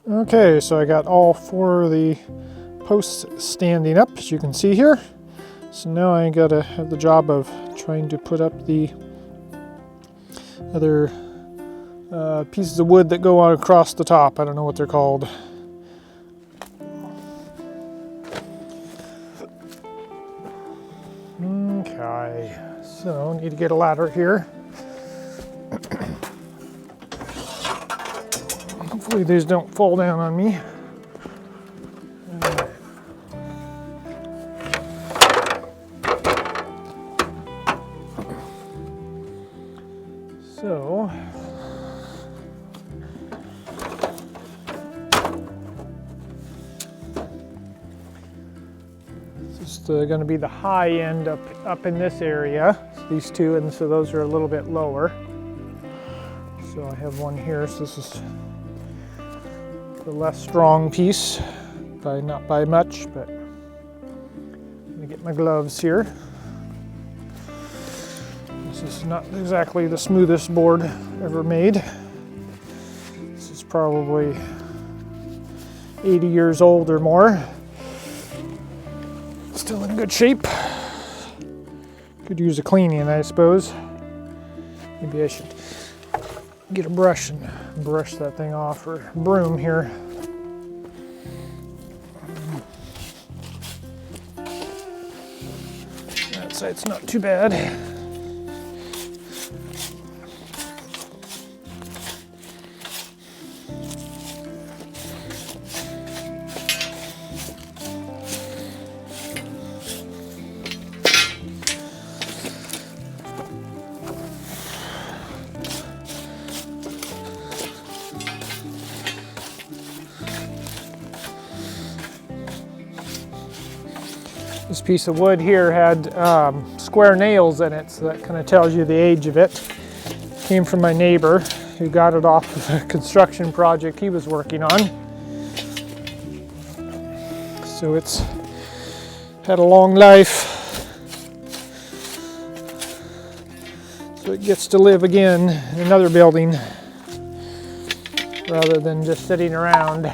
Okay, so I got all 4 of the posts standing up, as you can see here. So now I gotta have the job of trying to put up the other pieces of wood that go on across the top. I don't know what they're called. Okay, so need to get a ladder here. Hopefully these don't fall down on me. So this is going to be the high end up in this area. These two, and so those are a little bit lower. So I have one here. So this is the less strong piece, not by much, but let me get my gloves here. This is not exactly the smoothest board ever made. This is probably 80 years old or more. Still in good shape. Could use a cleaning, I suppose. Maybe I should get a brush and brush that thing off, or broom here. That side's not too bad. This piece of wood here had square nails in it, so that kind of tells you the age of it. Came from my neighbor who got it off of a construction project he was working on. So it's had a long life. So it gets to live again in another building rather than just sitting around.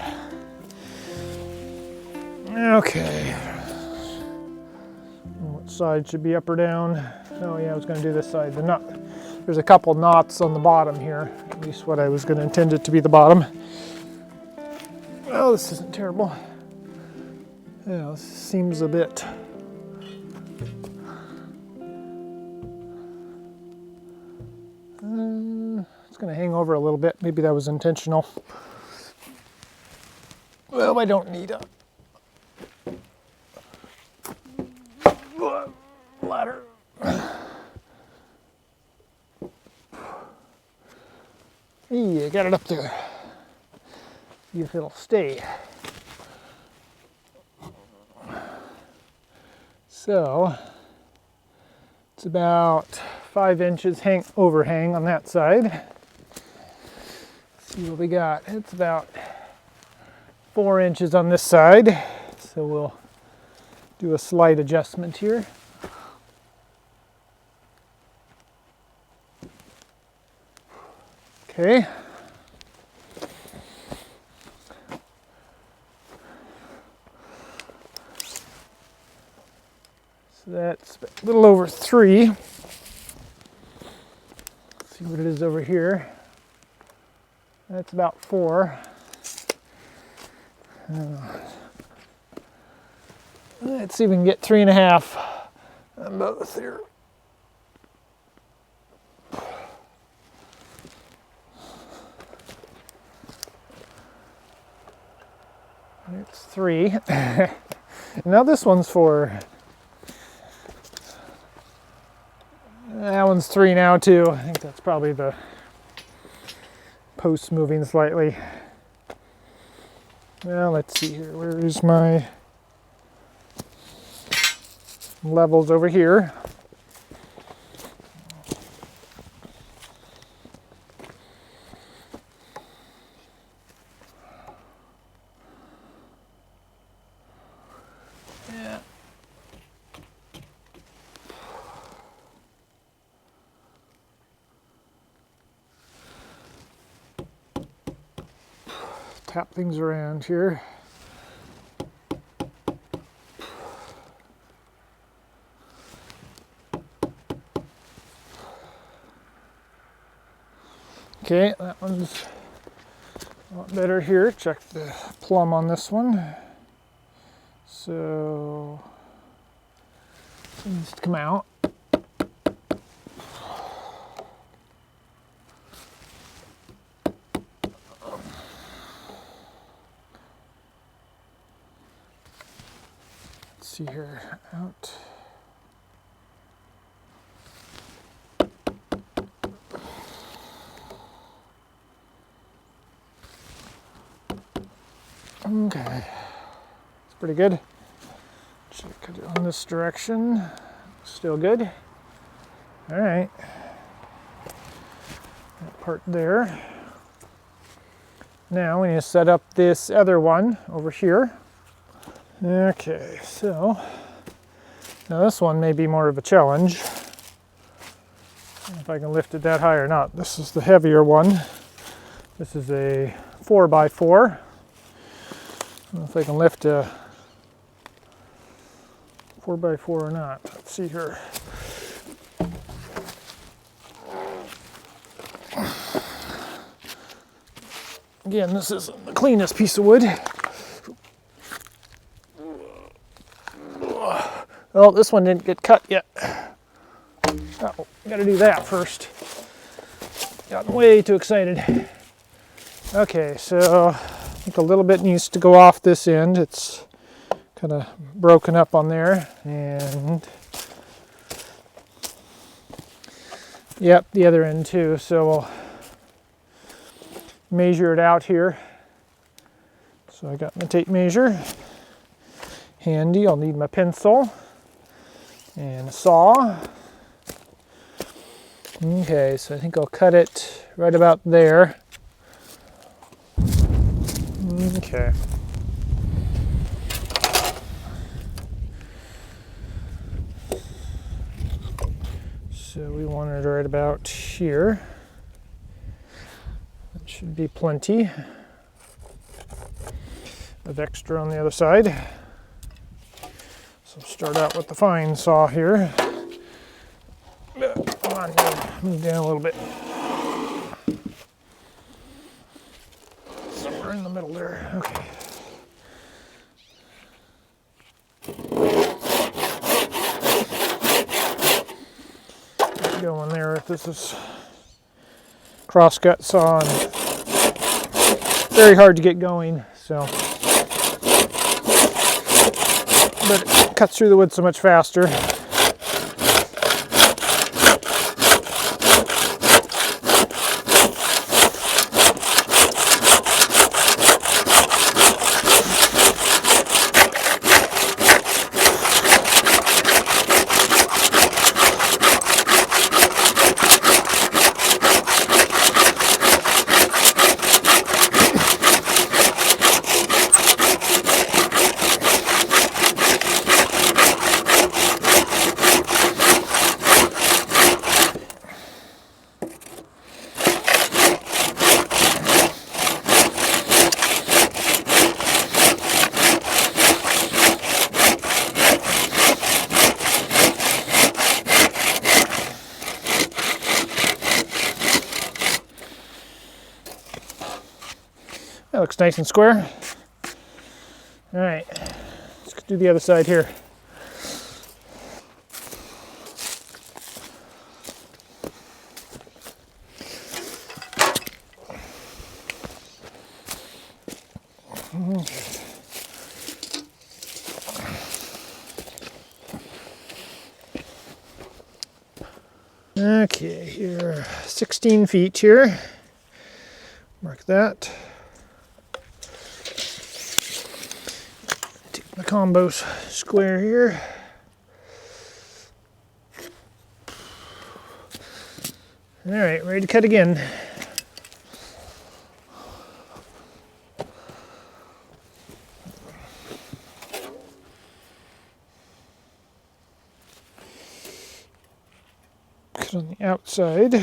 Okay. Side should be up or down. Oh yeah, I was going to do this side. There's a couple knots on the bottom here. At least what I was going to intend it to be the bottom. Oh, this isn't terrible. Yeah, this seems a bit. It's going to hang over a little bit. Maybe that was intentional. Well, I don't need a ladder. Yeah, got it up there. See if it'll stay. So it's about 5 inches overhang on that side. Let's see what we got. It's about 4 inches on this side. So we'll do a slight adjustment here. Okay. So that's a little over 3. Let's see what it is over here. That's about 4. Let's see if we can get 3.5 on both here. It's 3. Now this one's 4. That one's 3 now too. I think that's probably the post moving slightly. Well, let's see here. Where is my levels over here? Yeah. tap things around here. Okay, that one's a lot better here. Check the plumb on this one. So it needs to come out. Let's see here, out. Okay, it's pretty good. Check it on this direction. Still good. All right. That part there. Now we need to set up this other one over here. Okay, so now this one may be more of a challenge. I don't know if I can lift it that high or not. This is the heavier one. This is a 4x4. I don't know if I can lift a 4x4 or not. Let's see here. Again, this isn't the cleanest piece of wood. Oh, this one didn't get cut yet. Oh, gotta do that first. Gotten way too excited. Okay, so I think a little bit needs to go off this end. It's kind of broken up on there, and yep, the other end too. So we'll measure it out here. So I got my tape measure handy. I'll need my pencil and a saw. Okay, so I think I'll cut it right about there. Okay. So we want it right about here. That should be plenty of extra on the other side. So start out with the fine saw here. Come on, move down a little bit. Somewhere in the middle there. Okay. Going there if this is crosscut saw, and very hard to get going, so but it cuts through the wood so much faster. That looks nice and square. All right, let's do the other side here. Okay, here, 16 feet here. Mark that. Take my combo square here. All right, ready to cut again. Cut on the outside.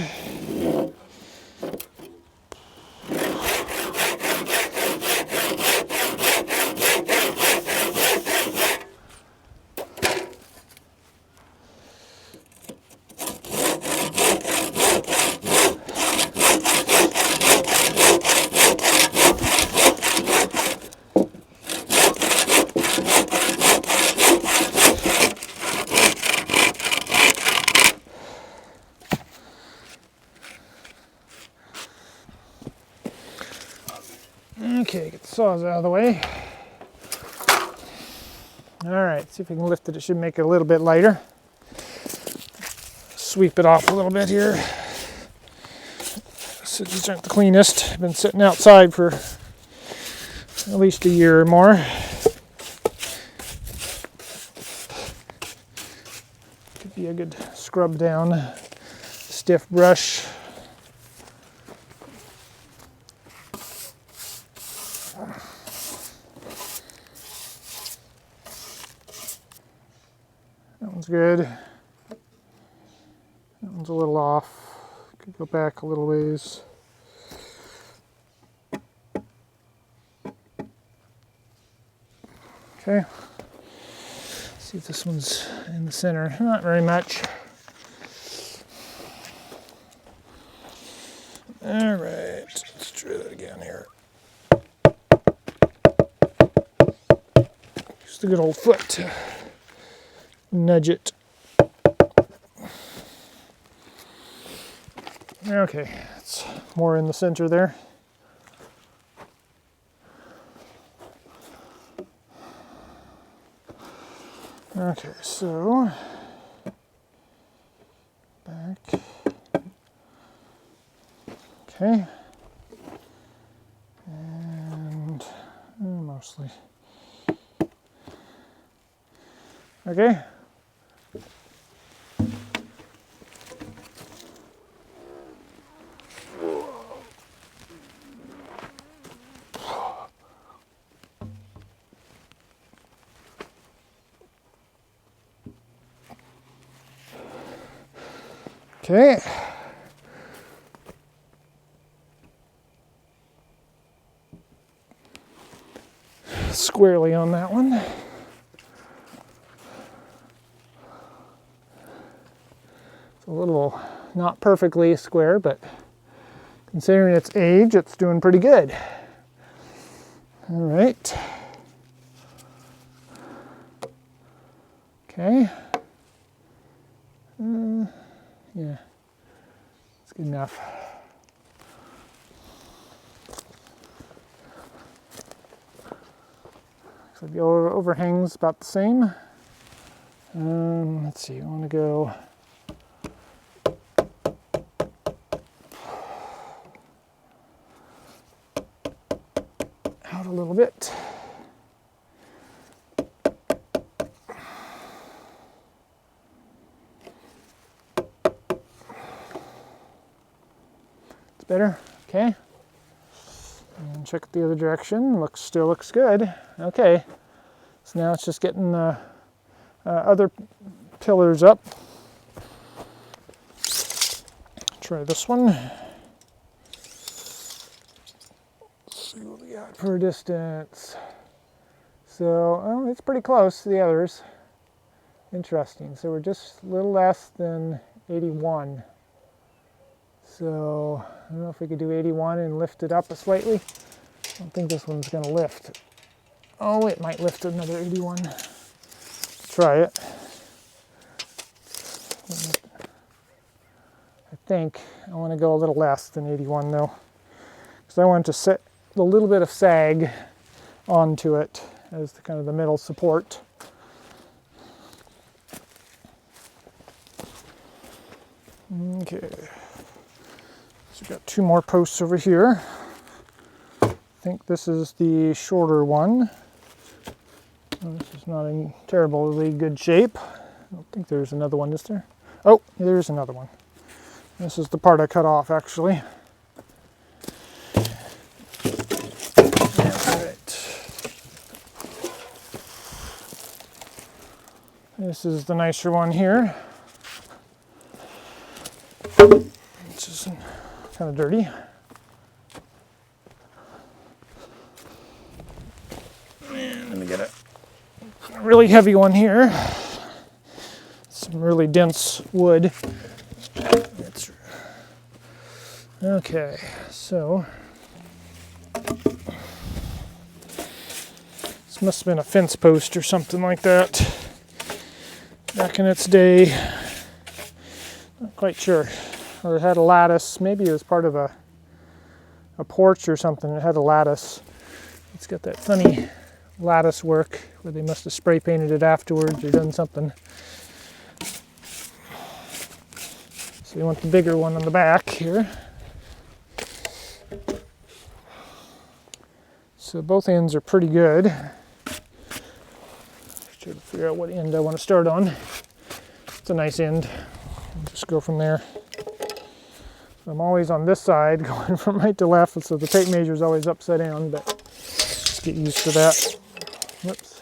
Okay, get the saws out of the way. All right, see if we can lift it. It should make it a little bit lighter. Sweep it off a little bit here. So these aren't the cleanest. I've been sitting outside for at least a year or more. Could be a good scrub down, stiff brush. That one's good. That one's a little off. Could go back a little ways. Okay. See if this one's in the center. Not very much. All right, let's try that again here. Use the good old foot to nudge it. Okay, it's more in the center there. Okay, so back. Okay, and mostly. Okay. Okay. Squarely on that one. It's a little not perfectly square, but considering its age, it's doing pretty good. All right. Okay. Yeah, it's good enough. So the overhang's about the same. Let's see, I want to go out a little bit. Better, okay. And check the other direction. Still looks good. Okay. So now it's just getting the other pillars up. Try this one. Let's see what we got for a distance. So, it's pretty close to the others. Interesting. So we're just a little less than 81. So I don't know if we could do 81 and lift it up slightly. I don't think this one's going to lift. Oh, it might lift another 81. Try it. I think I want to go a little less than 81 though, because I want to set a little bit of sag onto it as the kind of the middle support. Okay. So we've got two more posts over here. I think this is the shorter one. Oh, this is not in terribly good shape. I don't think there's another one, is there? Oh, there's another one. This is the part I cut off, actually. This is the nicer one here. It's just kind of dirty. And let me get a really heavy one here. Some really dense wood. Okay, so this must have been a fence post or something like that back in its day. Not quite sure. Or it had a lattice. Maybe it was part of a porch or something. It had a lattice It's got that funny lattice work where they must have spray painted it afterwards or done something. So you want the bigger one on the back here. So both ends are pretty good. Try to figure out what end I want to start on. It's a nice end. I'll just go from there. I'm always on this side, going from right to left, so the tape measure is always upside down, but just get used to that. Whoops.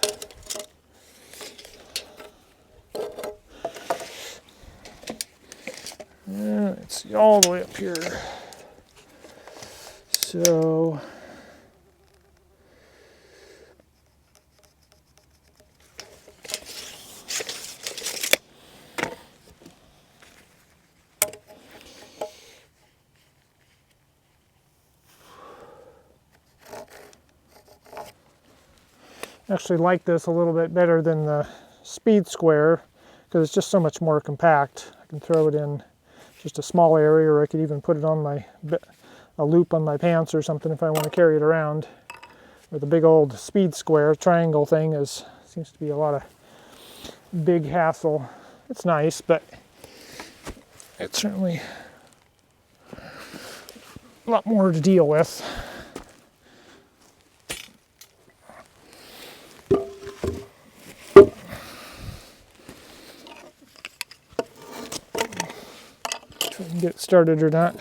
Let's see, all the way up here. So I actually like this a little bit better than the speed square because it's just so much more compact. I can throw it in just a small area, or I could even put it on a loop on my pants or something if I want to carry it around. Or the big old speed square triangle thing seems to be a lot of big hassle. It's nice, but it's certainly a lot more to deal with. Get it started or not.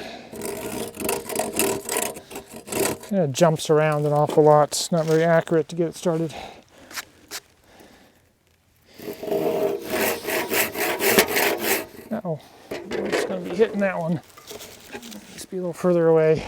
It jumps around an awful lot. It's not very accurate to get it started. Uh-oh, I'm just going to be hitting that one. Just be a little further away.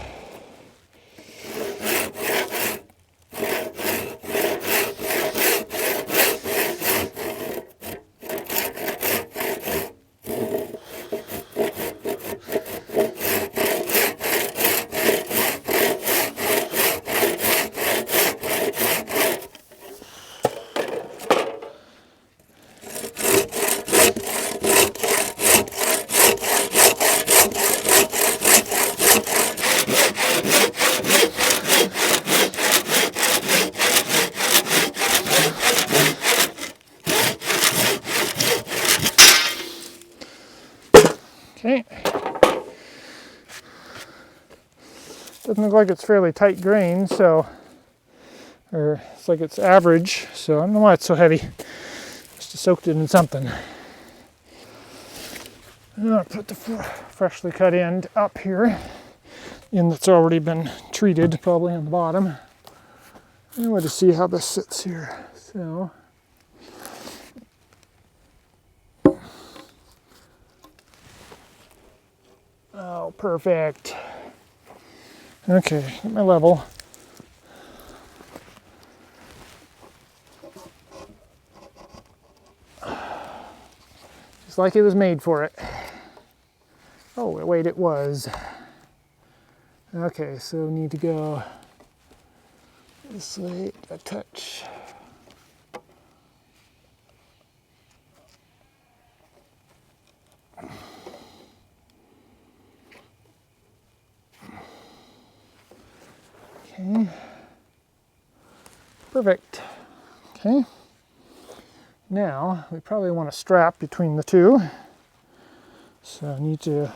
Okay. Doesn't look like it's fairly tight grain, or it's like it's average, so I don't know why it's so heavy. Just soaked it in something. I'll put the freshly cut end up here, end that's already been treated, probably on the bottom. I want to see how this sits here. So. Oh, perfect. Okay, get my level. Just like it was made for it. Oh, wait, it was. Okay, so we need to go this way a touch. Okay, perfect. Okay, now we probably want a strap between the two, so I need to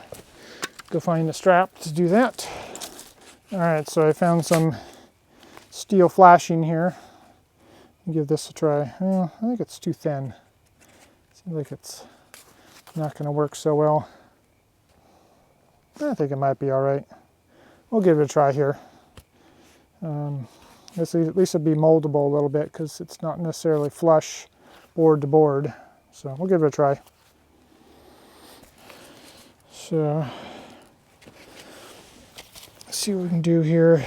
go find a strap to do that. All right, so I found some steel flashing here. I'll give this a try. Well, I think it's too thin. Seems like it's not going to work so well. I think it might be all right. We'll give it a try here. At least it'll be moldable a little bit because it's not necessarily flush board to board. So we'll give it a try. So let's see what we can do here.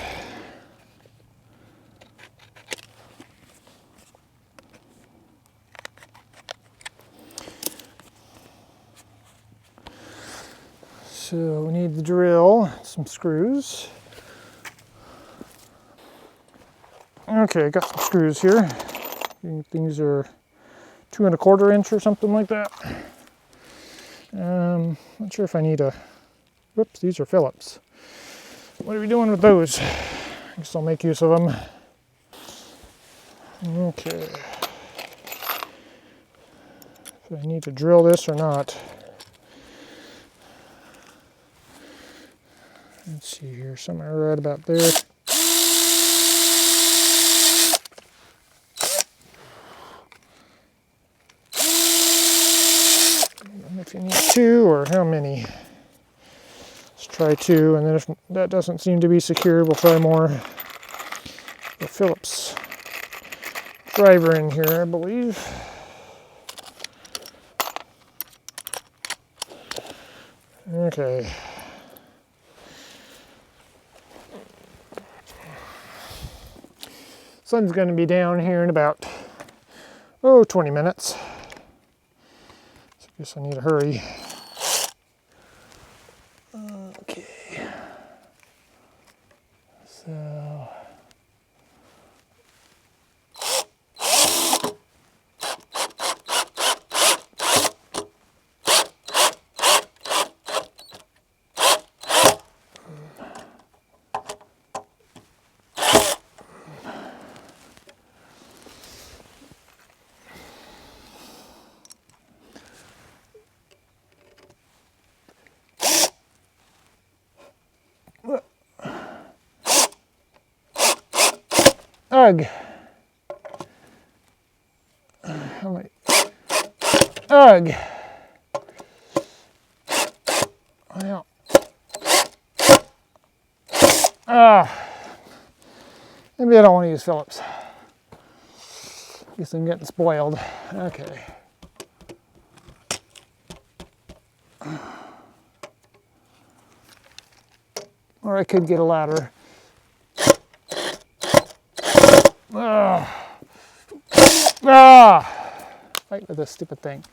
So we need the drill, some screws. Okay, I got some screws here. I think these are 2 1/4 inch or something like that. Not sure if I need whoops, these are Phillips. What are we doing with those? I guess I'll make use of them. Okay. Do I need to drill this or not? Let's see here, somewhere right about there. If you need 2 or how many. Let's try 2, and then if that doesn't seem to be secure, we'll try more. The Phillips driver in here, I believe. Okay. Sun's going to be down here in about 20 minutes. So I guess I need to hurry. Okay. So ugh. How many? Ugh. Well. Maybe I don't want to use Phillips. Guess I'm getting spoiled. Okay. Or I could get a ladder. Fight with this stupid thing.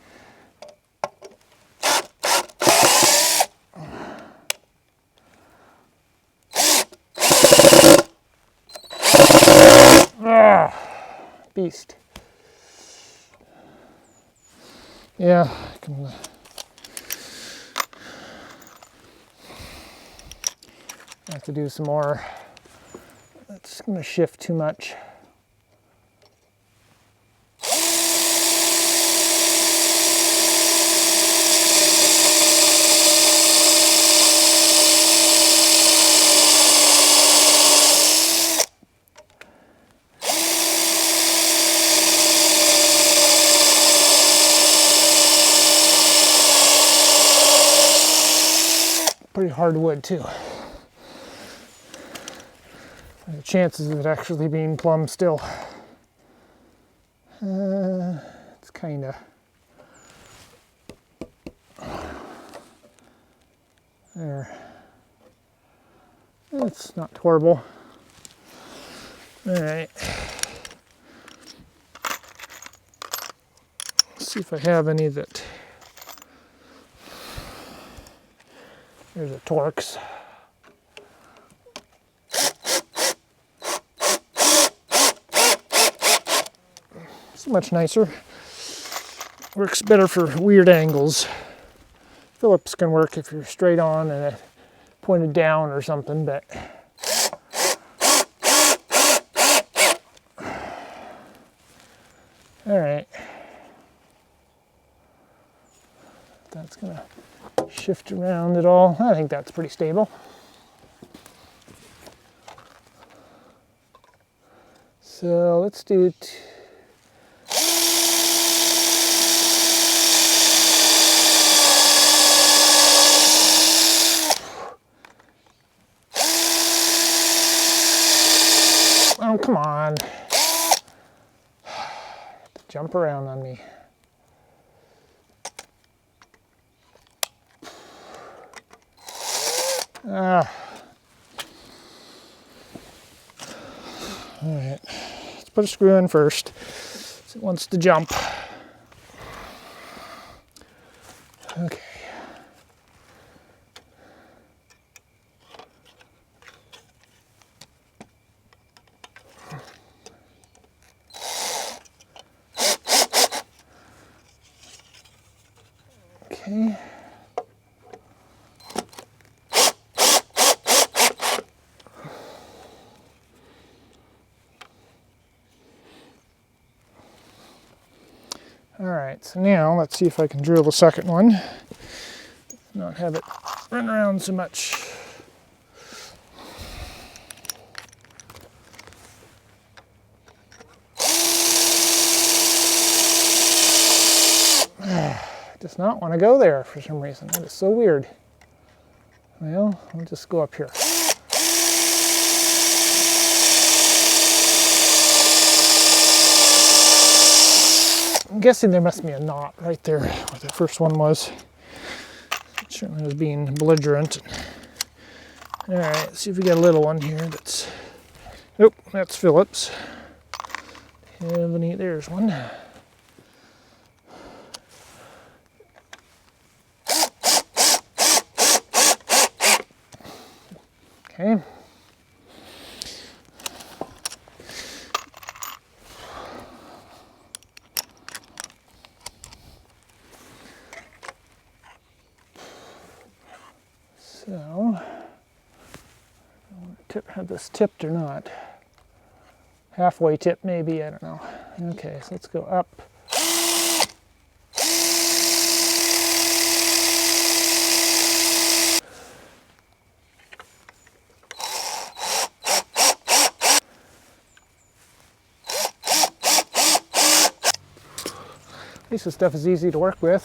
Beast. Yeah, I can. I have to do some more. It's going to shift too much. Pretty hard wood too. The chances of it actually being plumb still. It's kind of there. It's not horrible. All right. Let's see if I have any that. There's a Torx. It's much nicer. Works better for weird angles. Phillips can work if you're straight on and pointed down or something, but all right. That's gonna shift around at all. I think that's pretty stable. So let's do it. Oh, come on. Jump around on me. All right, let's put a screw in first. So it wants to jump. Okay. Okay. All right, so now let's see if I can drill the second one. Not have it run around so much. Does not want to go there for some reason. That is so weird. Well, I'll just go up here. I'm guessing there must be a knot right there where the first one was. It certainly was being belligerent. All right, let's see if we got a little one here that's... Nope, that's Phillips. There's one. Okay. So, have this tipped or not? Halfway tip maybe, I don't know. Okay, so let's go up. At least this stuff is easy to work with.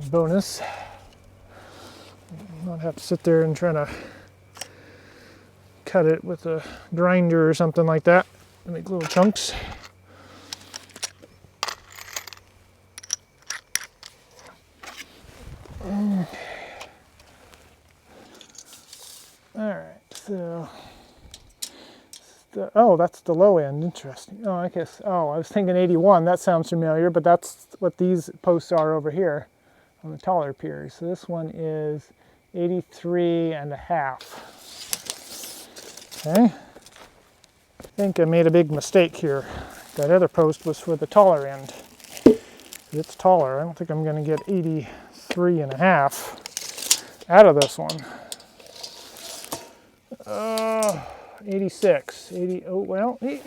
Bonus. Not have to sit there and try to cut it with a grinder or something like that to make little chunks. All right, so oh, that's the low end. Interesting. Oh, I guess. Oh, I was thinking 81. That sounds familiar, but that's what these posts are over here on the taller piers. So this one is 83.5. Okay. I think I made a big mistake here. That other post was for the taller end. It's taller. I don't think I'm going to get 83.5 out of this one. 86, 80, oh, well, I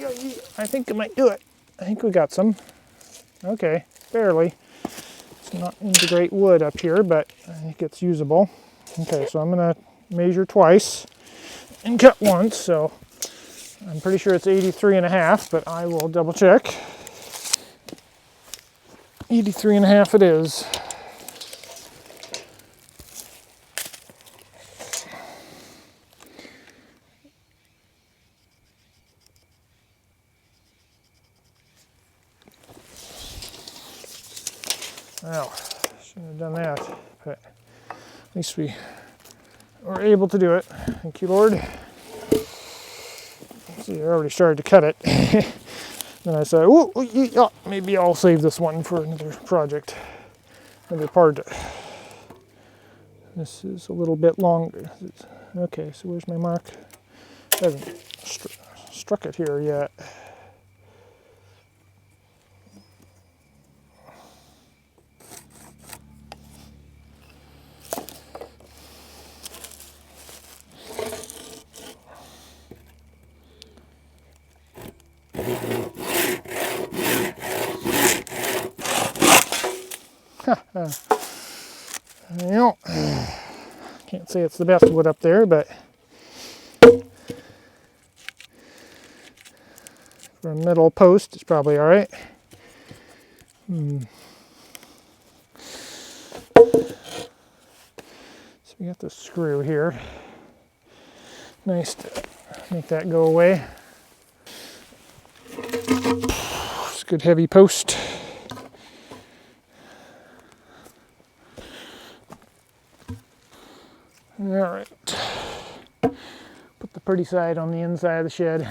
think it might do it. I think we got some. Okay, barely. It's not into great wood up here, but I think it's usable. Okay, so I'm gonna measure twice and cut once, so I'm pretty sure it's 83.5, but I will double check. 83.5 it is. Well, shouldn't have done that, but at least we were able to do it. Thank you, Lord. See, I already started to cut it. Then I said, oh, yeah, maybe I'll save this one for another project, another part. This is a little bit longer. Okay, so where's my mark? I haven't struck it here yet. Well, can't say it's the best wood up there, but for a metal post, it's probably all right. So we got the screw here. Nice to make that go away. It's a good heavy post. All right, put the pretty side on the inside of the shed.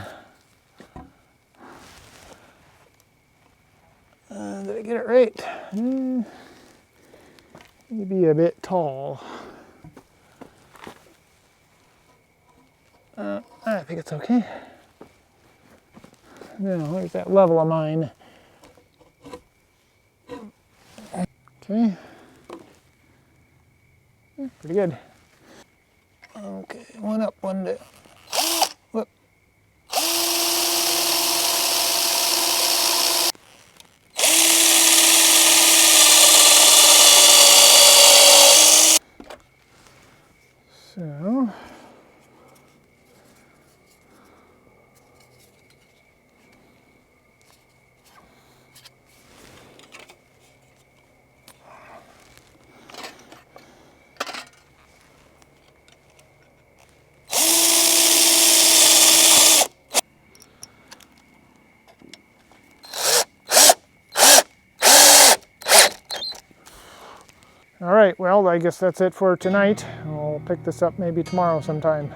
Did I get it right? Maybe a bit tall. I think it's okay. Now, there's that level of mine. Okay. Pretty good. Okay, one up, one down. Whoop. All right, well, I guess that's it for tonight. I'll pick this up maybe tomorrow sometime.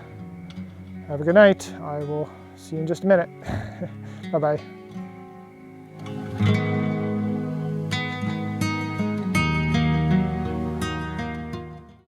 Have a good night. I will see you in just a minute. Bye-bye.